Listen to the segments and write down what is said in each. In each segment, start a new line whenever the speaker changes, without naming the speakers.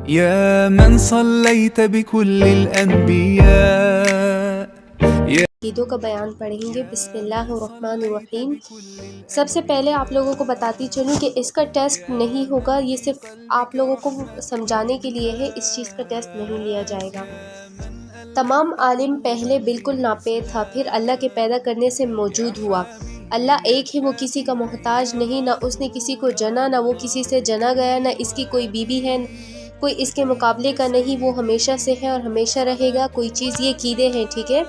يا من صليت بكل الأنبياء
عقیدوں کا بیان پڑھیں گے۔ بسم اللہ الرحمن الرحیم۔ سب سے پہلے آپ لوگوں کو بتاتی چلوں کہ اس کا ٹیسٹ نہیں ہوگا، یہ صرف آپ لوگوں کو سمجھانے کے لیے ہے، اس چیز کا ٹیسٹ نہیں لیا جائے گا۔ تمام عالم پہلے بالکل ناپید تھا، پھر اللہ کے پیدا کرنے سے موجود ہوا۔ اللہ ایک ہے، وہ کسی کا محتاج نہیں، نہ اس نے کسی کو جنا، نہ وہ کسی سے جنا گیا، نہ اس کی کوئی بیوی ہے، کوئی اس کے مقابلے کا نہیں، وہ ہمیشہ سے ہے اور ہمیشہ رہے گا۔ کوئی چیز، یہ عقیدے ہیں، ٹھیک ہے؟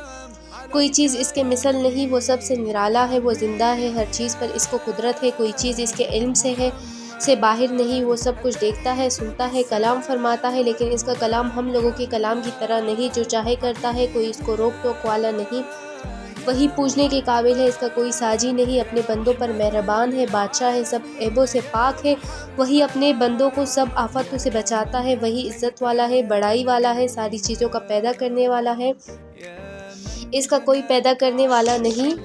کوئی چیز اس کے مثل نہیں، وہ سب سے نرالا ہے، وہ زندہ ہے، ہر چیز پر اس کو قدرت ہے۔ کوئی چیز اس کے علم سے باہر نہیں، وہ سب کچھ دیکھتا ہے، سنتا ہے، کلام فرماتا ہے، لیکن اس کا کلام ہم لوگوں کے کلام کی طرح نہیں، جو چاہے کرتا ہے، کوئی اس کو روک ٹوک والا نہیں، وہی پوجنے کے قابل ہے، اس کا کوئی ساجی نہیں، اپنے بندوں پر مہربان ہے، بادشاہ ہے، سب عیبوں سے پاک ہے، وہی اپنے بندوں کو سب آفتوں سے بچاتا ہے، وہی عزت والا ہے، بڑائی والا ہے، ساری چیزوں کا پیدا کرنے والا ہے، اس کا کوئی پیدا کرنے والا نہیں،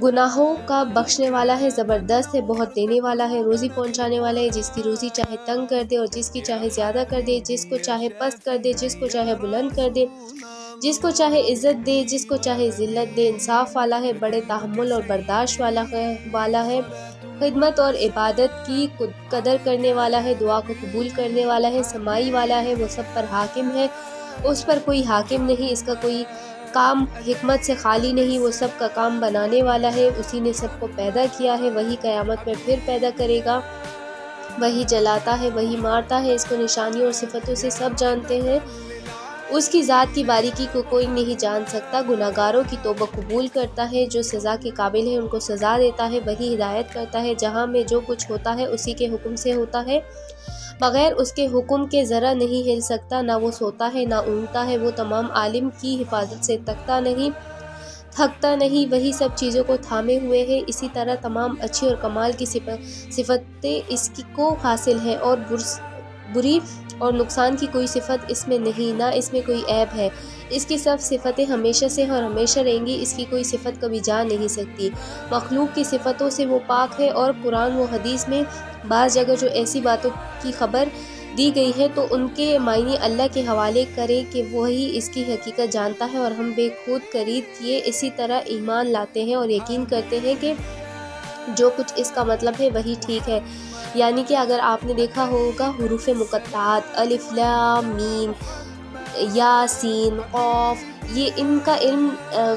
گناہوں کا بخشنے والا ہے، زبردست ہے، بہت دینے والا ہے، روزی پہنچانے والا ہے، جس کی روزی چاہے تنگ کر دے اور جس کی چاہے زیادہ کر دے، جس کو چاہے پست کر دے، جس کو چاہے بلند کر دے، جس کو چاہے عزت دے، جس کو چاہے ذلت دے، انصاف والا ہے، بڑے تحمل اور برداشت والا ہے، خدمت اور عبادت کی قدر کرنے والا ہے، دعا کو قبول کرنے والا ہے، سمائی والا ہے، وہ سب پر حاکم ہے، اس پر کوئی حاکم نہیں، اس کا کوئی کام حکمت سے خالی نہیں، وہ سب کا کام بنانے والا ہے، اسی نے سب کو پیدا کیا ہے، وہی قیامت میں پھر پیدا کرے گا، وہی جلاتا ہے، وہی مارتا ہے، اس کو نشانیوں اور صفتوں سے سب جانتے ہیں، اس کی ذات کی باریکی کو کوئی نہیں جان سکتا، گناہگاروں کی توبہ قبول کرتا ہے، جو سزا کے قابل ہے ان کو سزا دیتا ہے، وہی ہدایت کرتا ہے، جہاں میں جو کچھ ہوتا ہے اسی کے حکم سے ہوتا ہے، بغیر اس کے حکم کے ذرا نہیں ہل سکتا، نہ وہ سوتا ہے نہ اونگتا ہے، وہ تمام عالم کی حفاظت سے تھکتا نہیں، وہی سب چیزوں کو تھامے ہوئے ہے، اسی طرح تمام اچھی اور کمال کی صفتیں اس کو حاصل ہیں، اور بری اور نقصان کی کوئی صفت اس میں نہیں، نہ اس میں کوئی عیب ہے، اس کی سب صفتیں ہمیشہ سے اور ہمیشہ رہیں گی، اس کی کوئی صفت کبھی جا نہیں سکتی، مخلوق کی صفتوں سے وہ پاک ہے، اور قرآن و حدیث میں بعض جگہ جو ایسی باتوں کی خبر دی گئی ہے تو ان کے معنی اللہ کے حوالے کریں کہ وہی اس کی حقیقت جانتا ہے، اور ہم بے خود قرید کیے اسی طرح ایمان لاتے ہیں اور یقین کرتے ہیں کہ جو کچھ اس کا مطلب ہے وہی ٹھیک ہے، یعنی کہ اگر آپ نے دیکھا ہوگا حروف مقطعات الف لام میم یا سین قاف، یہ ان کا علم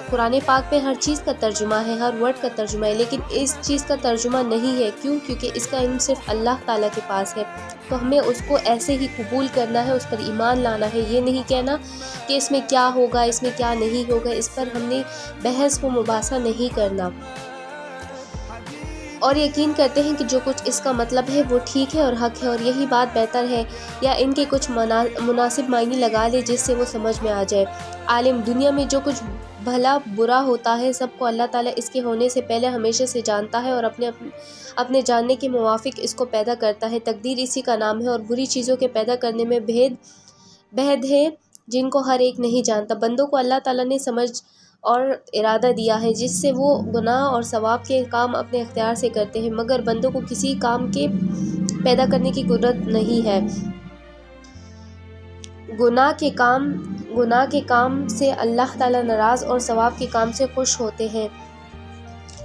قرآن پاک میں ہر چیز کا ترجمہ ہے، ہر ورڈ کا ترجمہ ہے، لیکن اس چیز کا ترجمہ نہیں ہے، کیونکہ اس کا علم صرف اللہ تعالیٰ کے پاس ہے، تو ہمیں اس کو ایسے ہی قبول کرنا ہے، اس پر ایمان لانا ہے، یہ نہیں کہنا کہ اس میں کیا ہوگا، اس میں کیا نہیں ہوگا، اس پر ہم نے بحث و مباحثہ نہیں کرنا، اور یقین کرتے ہیں کہ جو کچھ اس کا مطلب ہے وہ ٹھیک ہے اور حق ہے، اور یہی بات بہتر ہے، یا ان کے کچھ مناسب معنی لگا لے جس سے وہ سمجھ میں آ جائے۔ عالم دنیا میں جو کچھ بھلا برا ہوتا ہے سب کو اللہ تعالیٰ اس کے ہونے سے پہلے ہمیشہ سے جانتا ہے، اور اپنے جاننے کے موافق اس کو پیدا کرتا ہے، تقدیر اسی کا نام ہے، اور بری چیزوں کے پیدا کرنے میں بھید ہے جن کو ہر ایک نہیں جانتا، بندوں کو اللہ تعالیٰ نے سمجھ اور ارادہ دیا ہے جس سے وہ گناہ اور ثواب کے کام اپنے اختیار سے کرتے ہیں، مگر بندوں کو کسی کام کے پیدا کرنے کی قدرت نہیں ہے، گناہ کے کام سے اللہ تعالیٰ ناراض اور ثواب کے کام سے خوش ہوتے ہیں،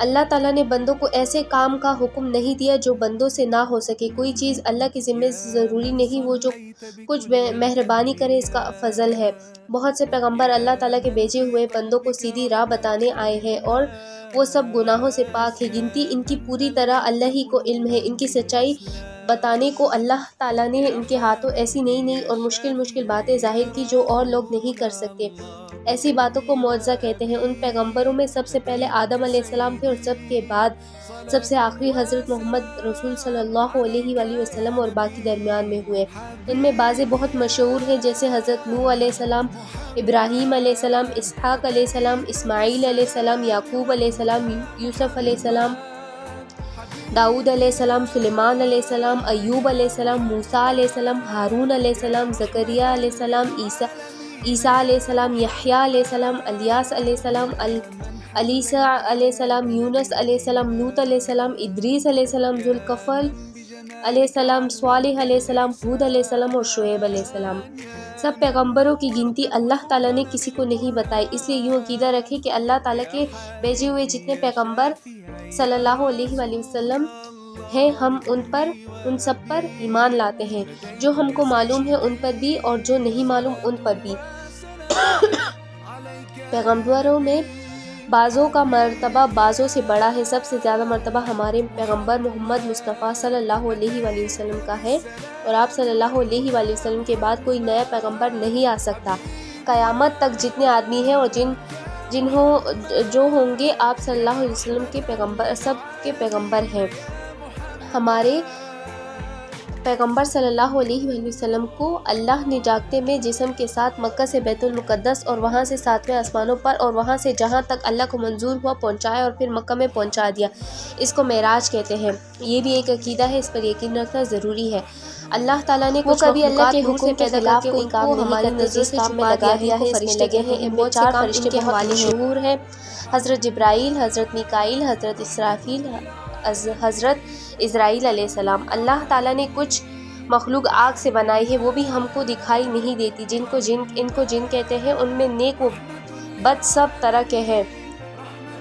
اللہ تعالیٰ نے بندوں کو ایسے کام کا حکم نہیں دیا جو بندوں سے نہ ہو سکے، کوئی چیز اللہ کے ذمہ ضروری نہیں، وہ جو کچھ مہربانی کرے اس کا فضل ہے، بہت سے پیغمبر اللہ تعالیٰ کے بھیجے ہوئے بندوں کو سیدھی راہ بتانے آئے ہیں، اور وہ سب گناہوں سے پاک ہے، گنتی ان کی پوری طرح اللہ ہی کو علم ہے، ان کی سچائی بتانے کو اللہ تعالیٰ نے ان کے ہاتھوں ایسی نئی اور مشکل باتیں ظاہر کی جو اور لوگ نہیں کر سکتے، ایسی باتوں کو معجزہ کہتے ہیں، ان پیغمبروں میں سب سے پہلے آدم علیہ السلام تھے، اور سب کے بعد سب سے آخری حضرت محمد رسول صلی اللہ علیہ وآلہ وسلم، اور باقی درمیان میں ہوئے، ان میں بعضے بہت مشہور ہیں جیسے حضرت نوح علیہ السلام، ابراہیم علیہ السلام، اسحاق علیہ السلام، اسماعیل علیہ السلام، یعقوب علیہ السلام، یوسف علیہ السلام، داؤد علیہ السلام، سلیمان علیہ السلام، ایوب علیہ السلام، موسیٰ علیہ السلام، ہارون علیہ السلام، زکریا علیہ السلام، عیسیٰ علیہ السلام، یحییٰ علیہ السلام، الیاس علیہ السلام، علیسیٰ علیہ السلام، یونس علیہ السلام، لوط علیہ السلام، ادریس علیہ السلام، ذوالکفل علیہ السلام، صالح علیہ السلام، ہود علیہ السلام اور شعیب علیہ السلام۔ سب پیغمبروں کی گنتی اللہ تعالیٰ نے کسی کو نہیں بتائی، اس لیے یوں عقیدہ رکھے کہ اللہ تعالیٰ کے بھیجے ہوئے جتنے پیغمبر صلی اللہ علیہ وآلہ وسلم ہیں، ہم ان سب پر ایمان لاتے ہیں، جو ہم کو معلوم ہے ان پر بھی اور جو نہیں معلوم ان پر بھی۔ پیغمبروں میں بعضوں کا مرتبہ بعضوں سے بڑا ہے، سب سے زیادہ مرتبہ ہمارے پیغمبر محمد مصطفیٰ صلی اللہ علیہ وآلہ وسلم کا ہے، اور آپ صلی اللہ علیہ وآلہ وسلم کے بعد کوئی نیا پیغمبر نہیں آ سکتا۔ قیامت تک جتنے آدمی ہیں اور جو ہوں گے، آپ صلی اللہ علیہ وسلم کے پیغمبر سب کے پیغمبر ہیں۔ ہمارے پیغمبر صلی اللہ علیہ وآلہ وسلم کو اللہ نے جاگتے میں جسم کے ساتھ مکہ سے بیت المقدس اور وہاں سے 7ویں آسمانوں پر اور وہاں سے جہاں تک اللہ کو منظور ہوا پہنچایا اور پھر مکہ میں پہنچا دیا۔ اس کو معراج کہتے ہیں۔ یہ بھی ایک عقیدہ ہے، اس پر یقین رکھنا ضروری ہے۔ اللہ تعالیٰ نے کچھ کبھی اللہ کے حکم کے خلاف کوئی کام ہماری نظر سے چھپا دیا ہے، فرشتے گئے ہیں، ان میں 4 فرشتے بہت مشہور ہیں، حضرت جبرائیل، حضرت میکائیل، حضرت اسرافیل، حضرت اسرائیل علیہ السلام۔ اللہ تعالیٰ نے کچھ مخلوق آگ سے بنائی ہے، وہ بھی ہم کو دکھائی نہیں دیتی، ان کو جن کہتے ہیں، ان میں نیک و بد سب طرح کے ہیں،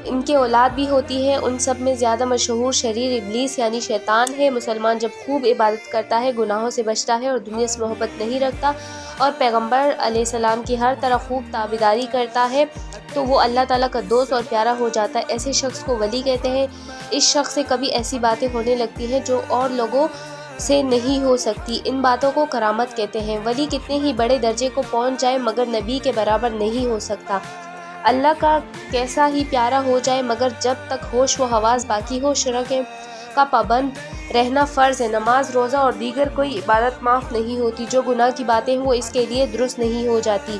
ان کے اولاد بھی ہوتی ہے۔ ان سب میں زیادہ مشہور شریر ابلیس یعنی شیطان ہے۔ مسلمان جب خوب عبادت کرتا ہے، گناہوں سے بچتا ہے اور دنیا سے محبت نہیں رکھتا اور پیغمبر علیہ السلام کی ہر طرح خوب تابعداری کرتا ہے تو وہ اللہ تعالیٰ کا دوست اور پیارا ہو جاتا ہے۔ ایسے شخص کو ولی کہتے ہیں۔ اس شخص سے کبھی ایسی باتیں ہونے لگتی ہیں جو اور لوگوں سے نہیں ہو سکتی، ان باتوں کو کرامت کہتے ہیں۔ ولی کتنے ہی بڑے درجے کو پہنچ جائے مگر نبی کے برابر نہیں ہو سکتا۔ اللہ کا کیسا ہی پیارا ہو جائے مگر جب تک ہوش و حواس باقی ہو، شرع کا پابند رہنا فرض ہے۔ نماز، روزہ اور دیگر کوئی عبادت معاف نہیں ہوتی، جو گناہ کی باتیں ہیں وہ اس کے لیے درست نہیں ہو جاتی۔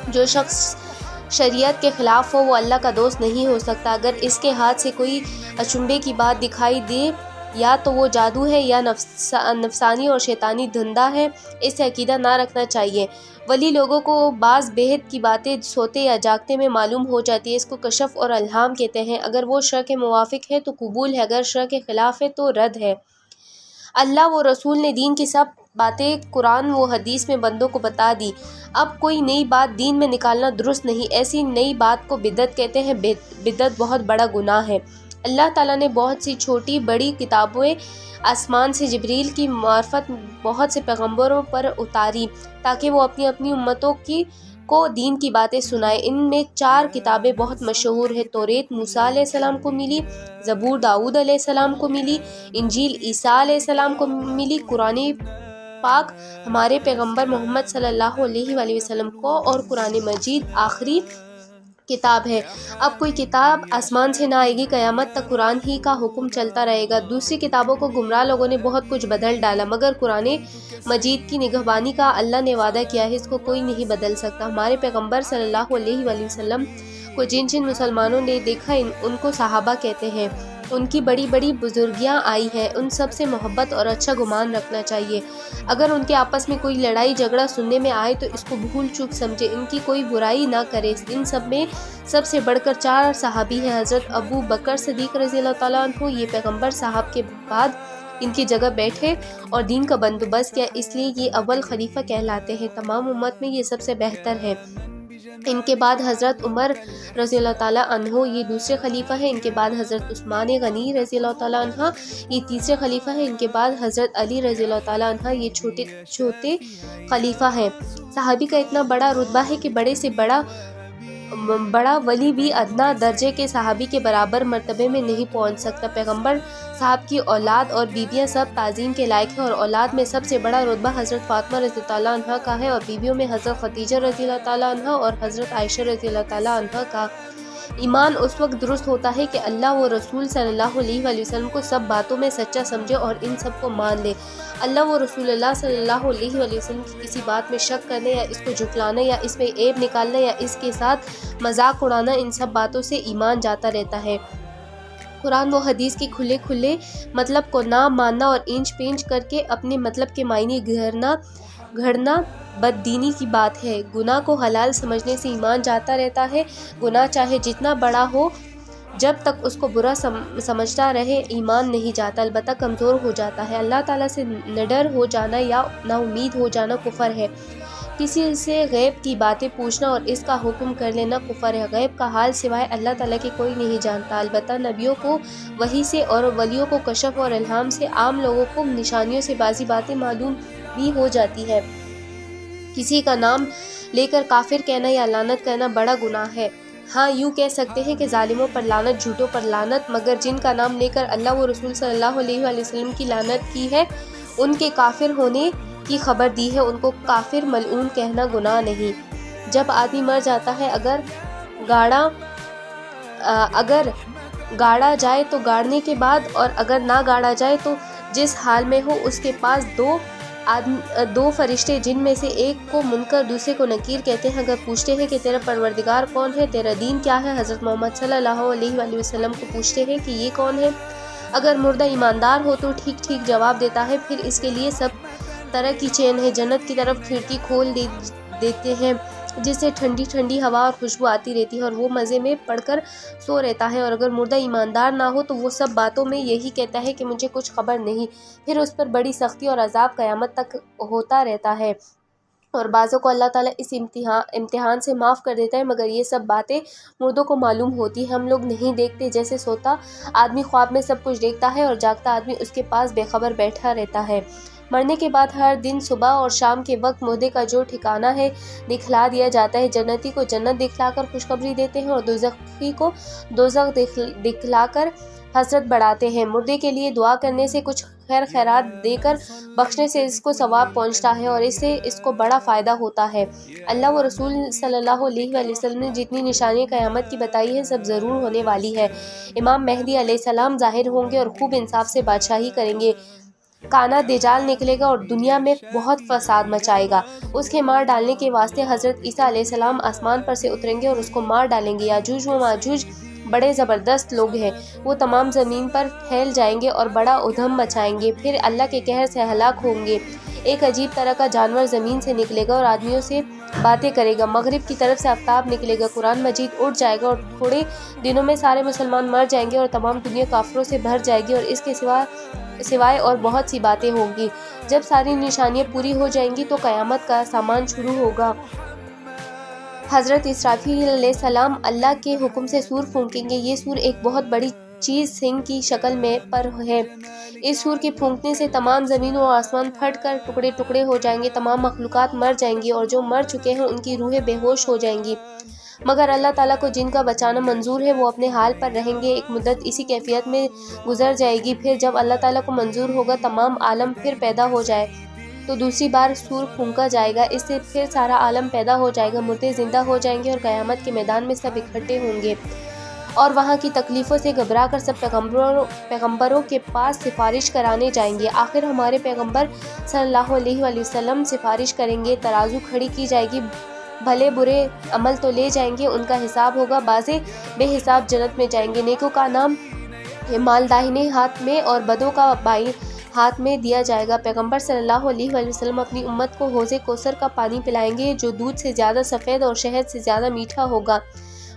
جو شخص شریعت کے خلاف ہو وہ اللہ کا دوست نہیں ہو سکتا۔ اگر اس کے ہاتھ سے کوئی اچنبے کی بات دکھائی دے یا تو وہ جادو ہے یا نفسانی اور شیطانی دھندا ہے، اس سے عقیدہ نہ رکھنا چاہیے۔ ولی لوگوں کو بعض بہت کی باتیں سوتے یا جاگتے میں معلوم ہو جاتی ہے، اس کو کشف اور الہام کہتے ہیں۔ اگر وہ شرع کے موافق ہے تو قبول ہے، اگر شرع کے خلاف ہے تو رد ہے۔ اللہ و رسول نے دین کی سب باتیں قرآن و حدیث میں بندوں کو بتا دی، اب کوئی نئی بات دین میں نکالنا درست نہیں۔ ایسی نئی بات کو بدعت کہتے ہیں۔ بدعت بہت بڑا گناہ ہے۔ اللہ تعالیٰ نے بہت سی چھوٹی بڑی کتابیں آسمان سے جبریل کی معرفت بہت سے پیغمبروں پر اتاری تاکہ وہ اپنی اپنی امتوں کو دین کی باتیں سنائے۔ ان میں 4 کتابیں بہت مشہور ہیں۔ توریت موسیٰ علیہ السلام کو ملی، زبور داؤد علیہ السلام کو ملی، انجیل عیسیٰ علیہ السلام کو ملی، قرآن پاک ہمارے پیغمبر محمد صلی اللہ علیہ وآلہ وسلم کو، اور قرآن مجید آخری کتاب ہے۔ اب کوئی کتاب آسمان سے نہ آئے گی، قیامت تک قرآن ہی کا حکم چلتا رہے گا۔ دوسری کتابوں کو گمراہ لوگوں نے بہت کچھ بدل ڈالا، مگر قرآن مجید کی نگہبانی کا اللہ نے وعدہ کیا ہے، اس کو کوئی نہیں بدل سکتا۔ ہمارے پیغمبر صلی اللہ علیہ وآلہ وسلم کو جن مسلمانوں نے دیکھا ان کو صحابہ کہتے ہیں۔ ان کی بڑی بڑی بزرگیاں آئی ہیں، ان سب سے محبت اور اچھا گمان رکھنا چاہیے۔ اگر ان کے آپس میں کوئی لڑائی جھگڑا سننے میں آئے تو اس کو بھول چوک سمجھے، ان کی کوئی برائی نہ کرے۔ ان سب میں سب سے بڑھ کر 4 صحابی ہیں۔ حضرت ابو بکر صدیق رضی اللہ تعالیٰ عنہ، یہ پیغمبر صاحب کے بعد ان کی جگہ بیٹھے اور دین کا بندوبست کیا، اس لیے یہ اول خلیفہ کہلاتے ہیں۔ تمام امت میں یہ سب سے بہتر ہے۔ ان کے بعد حضرت عمر رضی اللہ تعالیٰ عنہ، یہ دوسرے خلیفہ ہیں۔ ان کے بعد حضرت عثمان غنی رضی اللہ تعالیٰ عنہ، یہ تیسرے خلیفہ ہیں۔ ان کے بعد حضرت علی رضی اللہ تعالیٰ عنہ، یہ چھوٹے خلیفہ ہیں۔ صحابی کا اتنا بڑا رتبہ ہے کہ بڑے سے بڑا ولی بھی ادنا درجے کے صحابی کے برابر مرتبے میں نہیں پہنچ سکتا۔ پیغمبر صاحب کی اولاد اور بیویاں سب تعظیم کے لائق ہیں، اور اولاد میں سب سے بڑا رتبہ حضرت فاطمہ رضی اللہ عنہا کا ہے، اور بیویوں میں حضرت خدیجہ رضی اللہ تعالیٰ عنہا اور حضرت عائشہ رضی اللہ تعالیٰ عنہا کا۔ ایمان اس وقت درست ہوتا ہے کہ اللہ و رسول صلی اللہ علیہ وآلہ وسلم کو سب باتوں میں سچا سمجھے اور ان سب کو مان لے۔ اللہ و رسول اللہ صلی اللہ علیہ وآلہ وسلم کی کسی بات میں شک کرنے یا اس کو جھٹلانا یا اس میں عیب نکالنا یا اس کے ساتھ مذاق اڑانا، ان سب باتوں سے ایمان جاتا رہتا ہے۔ قرآن و حدیث کے کھلے مطلب کو نہ ماننا اور اینچ پینچ کر کے اپنے مطلب کے معنی گھڑنا بددینی کی بات ہے۔ گناہ کو حلال سمجھنے سے ایمان جاتا رہتا ہے۔ گناہ چاہے جتنا بڑا ہو جب تک اس کو برا سمجھتا رہے ایمان نہیں جاتا، البتہ کمزور ہو جاتا ہے۔ اللہ تعالیٰ سے نڈر ہو جانا یا نا امید ہو جانا کفر ہے۔ کسی سے غیب کی باتیں پوچھنا اور اس کا حکم کر لینا کفر ہے۔ غیب کا حال سوائے اللہ تعالیٰ کے کوئی نہیں جانتا، البتہ نبیوں کو وحی سے اور ولیوں کو کشف اور الہام سے، عام لوگوں کو نشانیوں سے بعضی باتیں معلوم بھی ہو جاتی ہے۔ کسی کا نام لے کر کافر کہنا یا لعنت کرنا بڑا گناہ ہے۔ ہاں یوں کہہ سکتے ہیں کہ ظالموں پر لعنت، جھوٹوں پر لعنت، مگر جن کا نام لے کر اللہ و رسول صلی اللہ علیہ وآلہ وسلم کی لعنت کی ہے، ان کے کافر ہونے کی خبر دی ہے، ان کو کافر ملعون کہنا گناہ نہیں۔ جب آدمی مر جاتا ہے، اگر گاڑا جائے تو گاڑنے کے بعد، اور اگر نہ گاڑا جائے تو جس حال میں ہو، اس کے پاس دو فرشتے جن میں سے ایک کو منکر دوسرے کو نکیر کہتے ہیں، اگر پوچھتے ہیں کہ تیرا پروردگار کون ہے، تیرا دین کیا ہے، حضرت محمد صلی اللہ علیہ وآلہ وسلم کو پوچھتے ہیں کہ یہ کون ہے، اگر مردہ ایماندار ہو تو ٹھیک ٹھیک جواب دیتا ہے، پھر اس کے لیے سب طرح کی چین ہے، جنت کی طرف کھڑکی کھول دیتے ہیں جس سے ٹھنڈی ٹھنڈی ہوا اور خوشبو آتی رہتی ہے اور وہ مزے میں پڑھ کر سو رہتا ہے، اور اگر مردہ ایماندار نہ ہو تو وہ سب باتوں میں یہی کہتا ہے کہ مجھے کچھ خبر نہیں، پھر اس پر بڑی سختی اور عذاب قیامت تک ہوتا رہتا ہے، اور بعضوں کو اللہ تعالیٰ اس امتحان سے معاف کر دیتا ہے، مگر یہ سب باتیں مردوں کو معلوم ہوتی ہیں، ہم لوگ نہیں دیکھتے۔ جیسے سوتا آدمی خواب میں سب کچھ دیکھتا ہے اور جاگتا آدمی اس کے پاس بے خبر بیٹھا رہتا ہے۔ مرنے کے بعد ہر دن صبح اور شام کے وقت مردے کا جو ٹھکانہ ہے دکھلا دیا جاتا ہے، جنتی کو جنت دکھلا کر خوشخبری دیتے ہیں اور دوزخی کو دوزخ دکھلا کر حسرت بڑھاتے ہیں۔ مردے کے لیے دعا کرنے سے، کچھ خیر خیرات دے کر بخشنے سے اس کو ثواب پہنچتا ہے اور اس سے اس کو بڑا فائدہ ہوتا ہے۔ اللہ و رسول صلی اللہ علیہ وآلہ وسلم نے جتنی نشانیاں قیامت کی بتائی ہیں، سب ضرور ہونے والی ہے۔ امام مہدی علیہ السلام ظاہر ہوں گے اور خوب انصاف سے بادشاہی کریں گے۔ کانا دجال نکلے گا اور دنیا میں بہت فساد مچائے گا۔ اس کے مار ڈالنے کے واسطے حضرت عیسیٰ علیہ السلام آسمان پر سے اتریں گے اور اس کو مار ڈالیں گے۔ یاجوج و ماجوج بڑے زبردست لوگ ہیں، وہ تمام زمین پر پھیل جائیں گے اور بڑا ادھم مچائیں گے، پھر اللہ کے قہر سے ہلاک ہوں گے۔ ایک عجیب طرح کا جانور زمین سے نکلے گا اور آدمیوں سے باتیں کرے گا۔ مغرب کی طرف سے آفتاب نکلے گا، قرآن مجید اٹھ جائے گا اور تھوڑے دنوں میں سارے مسلمان مر جائیں گے اور تمام دنیا کافروں سے بھر جائے گی، اور اس کے سوائے اور بہت سی باتیں ہوں گی۔ جب ساری نشانیاں پوری ہو جائیں گی تو قیامت کا سامان شروع ہوگا۔ حضرت اسرافیل علیہ السلام اللہ کے حکم سے سور پھونکیں گے۔ یہ سور ایک بہت بڑی چیز سنگ کی شکل میں پر ہے۔ اس سور کے پھونکنے سے تمام زمین و آسمان پھٹ کر ٹکڑے ٹکڑے ہو جائیں گے، تمام مخلوقات مر جائیں گی اور جو مر چکے ہیں ان کی روحیں بے ہوش ہو جائیں گی، مگر اللہ تعالیٰ کو جن کا بچانا منظور ہے وہ اپنے حال پر رہیں گے۔ ایک مدت اسی کیفیت میں گزر جائے گی، پھر جب اللہ تعالیٰ کو منظور ہوگا تمام عالم پھر پیدا ہو جائے تو دوسری بار سور پھونکا جائے گا، اس سے پھر سارا عالم پیدا ہو جائے گا، مردے زندہ ہو جائیں گے اور قیامت کے میدان میں سب اکٹھے ہوں گے اور وہاں کی تکلیفوں سے گھبرا کر سب پیغمبروں کے پاس سفارش کرانے جائیں گے۔ آخر ہمارے پیغمبر صلی اللہ علیہ وآلہ وسلم سفارش کریں گے، ترازو کھڑی کی جائے گی، بھلے برے عمل تو لے جائیں گے، ان کا حساب ہوگا، بازے بے حساب جنت میں جائیں گے۔ نیکوں کا نام مال داہنے ہاتھ میں اور بدوں کا بائیں ہاتھ میں دیا جائے گا۔ پیغمبر صلی اللہ علیہ وآلہ وسلم اپنی امت کو حوض کوثر کا پانی پلائیں گے جو دودھ سے زیادہ سفید اور شہد سے زیادہ میٹھا ہوگا۔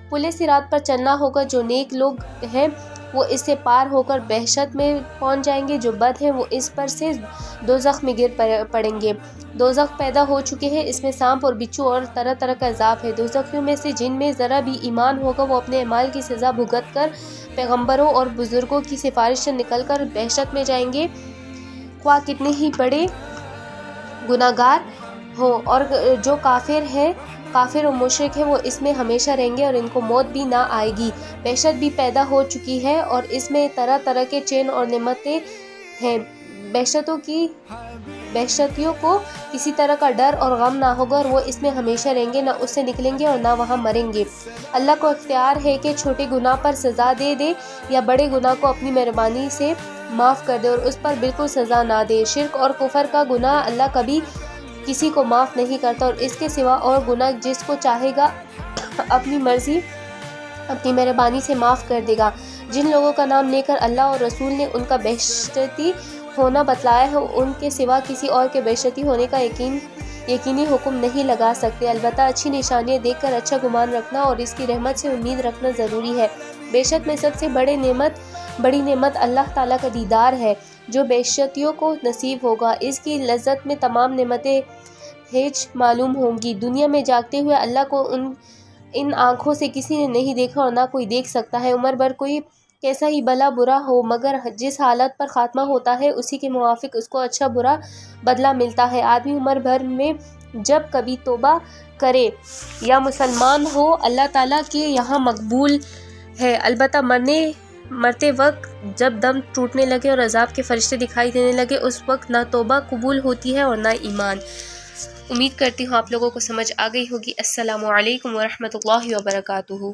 پلِ صراط پر چلنا ہوگا، جو نیک لوگ ہیں وہ اس سے پار ہو کر بہشت میں پہنچ جائیں گے، جو بد ہیں وہ اس پر سے دوزخ میں گر پڑیں گے۔ دوزخ پیدا ہو چکے ہیں، اس میں سانپ اور بچھو اور طرح طرح کا عذاب ہے۔ دوزخیوں میں سے جن میں ذرا بھی ایمان ہوگا وہ اپنے اعمال کی سزا بھگت کر پیغمبروں اور بزرگوں کی سفارش سے نکل کر بہشت میں جائیں گے، خواہ کتنے ہی بڑے گناہگار ہوں، اور جو کافر و مشرک ہے وہ اس میں ہمیشہ رہیں گے اور ان کو موت بھی نہ آئے گی۔ بہشت بھی پیدا ہو چکی ہے اور اس میں طرح طرح کے چین اور نعمتیں ہیں۔ بہشتیوں کو کسی طرح کا ڈر اور غم نہ ہوگا اور وہ اس میں ہمیشہ رہیں گے، نہ اس سے نکلیں گے اور نہ وہاں مریں گے۔ اللہ کو اختیار ہے کہ چھوٹے گناہ پر سزا دے دے یا بڑے گناہ کو اپنی مہربانی سے معاف کر دے اور اس پر بالکل سزا نہ دے۔ شرک اور کفر کا گناہ اللہ کبھی کسی کو معاف نہیں کرتا اور اس کے سوا اور گناہ جس کو چاہے گا اپنی مرضی اپنی مہربانی سے معاف کر دے گا۔ جن لوگوں کا نام لے کر اللہ اور رسول نے ان کا بہشتی ہونا بتلایا ہے، ان کے سوا کسی اور کے بہشتی ہونے کا یقینی حکم نہیں لگا سکتے، البتہ اچھی نشانیاں دیکھ کر اچھا گمان رکھنا اور اس کی رحمت سے امید رکھنا ضروری ہے۔ بے شک میں سب سے بڑی نعمت اللہ تعالیٰ کا دیدار ہے جو بیشتیوں کو نصیب ہوگا۔ اس کی لذت میں تمام نعمتیں ہیچ معلوم ہوں گی۔ دنیا میں جاگتے ہوئے اللہ کو ان آنکھوں سے کسی نے نہیں دیکھا اور نہ کوئی دیکھ سکتا ہے۔ عمر بھر کوئی کیسا ہی بھلا برا ہو مگر جس حالت پر خاتمہ ہوتا ہے اسی کے موافق اس کو اچھا برا بدلہ ملتا ہے۔ آدمی عمر بھر میں جب کبھی توبہ کرے یا مسلمان ہو اللہ تعالیٰ کے یہاں مقبول ہے، البتہ مرتے وقت جب دم ٹوٹنے لگے اور عذاب کے فرشتے دکھائی دینے لگے اس وقت نہ توبہ قبول ہوتی ہے اور نہ ایمان۔ امید کرتی ہوں آپ لوگوں کو سمجھ آ گئی ہوگی۔ السلام علیکم ورحمۃ اللہ وبرکاتہ۔